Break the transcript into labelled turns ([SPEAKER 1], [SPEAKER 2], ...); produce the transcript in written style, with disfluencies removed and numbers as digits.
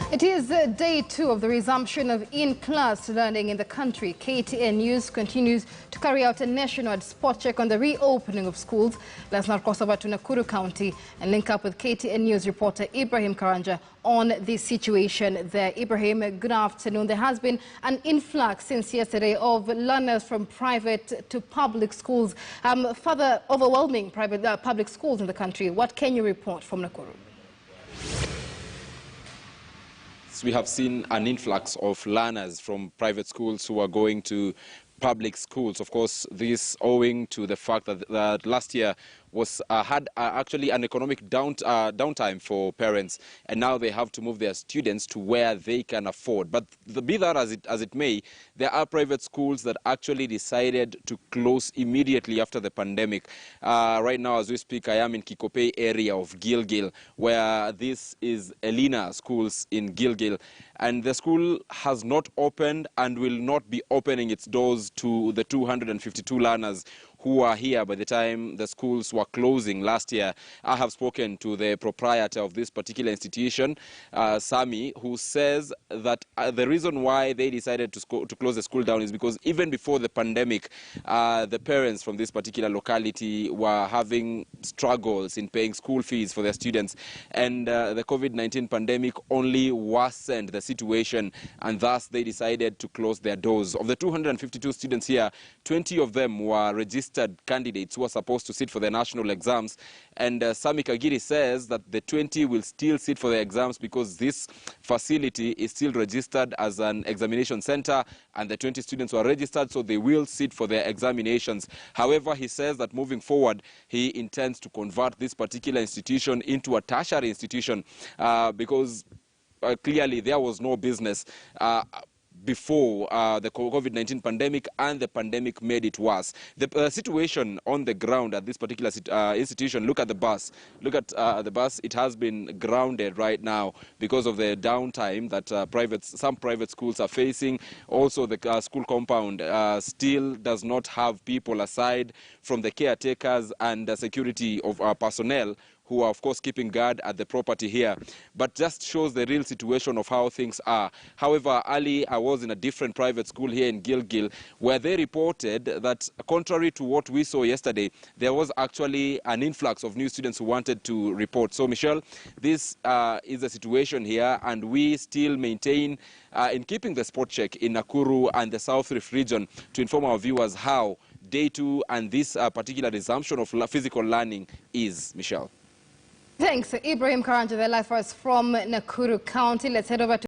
[SPEAKER 1] It is day 2 of the resumption of in-class learning in the country. KTN News continues to carry out a nationwide spot check on the reopening of schools. Let's now cross over to Nakuru County and link up with KTN News reporter Ibrahim Karanja on the situation there. Ibrahim, good afternoon. There has been an influx since yesterday of learners from private to public schools, further overwhelming public schools in the country. What can you report from Nakuru?
[SPEAKER 2] We have seen an influx of learners from private schools who are going to public schools. Of course, this owing to the fact that last year had actually an economic downtime for parents, and now they have to move their students to where they can afford. But be that as it may, there are private schools that actually decided to close immediately after the pandemic. Right now, as we speak, I am in Kikope area of Gilgil, where this is Elina Schools in Gilgil. And the school has not opened and will not be opening its doors to the 252 learners who are here by the time the schools were closing last year. I have spoken to the proprietor of this particular institution, Sami, who says that the reason why they decided to close the school down is because even before the pandemic, the parents from this particular locality were having struggles in paying school fees for their students. And the COVID-19 pandemic only worsened the situation, and thus they decided to close their doors. Of the 252 students here, 20 of them were registered candidates who are supposed to sit for their national exams, and Sami Kagiri says that the 20 will still sit for their exams because this facility is still registered as an examination center, and the 20 students were registered, so they will sit for their examinations. However, he says that moving forward, he intends to convert this particular institution into a tertiary institution because clearly there was no business before the COVID-19 pandemic, and the pandemic made it worse. The situation on the ground at this particular institution, look at the bus. Look at the bus. It has been grounded right now because of the downtime that some private schools are facing. Also, the school compound still does not have people aside from the caretakers and the security of our personnel who are, of course, keeping guard at the property here, but just shows the real situation of how things are. However, early I was in a different private school here in Gilgil, where they reported that, contrary to what we saw yesterday, there was actually an influx of new students who wanted to report. So, Michelle, this is the situation here, and we still maintain, in keeping the spot check in Nakuru and the South Rift region, to inform our viewers how day 2 and this particular resumption of physical learning is, Michelle.
[SPEAKER 1] Thanks, Ibrahim Karanja, the live for us from Nakuru County. Let's head over to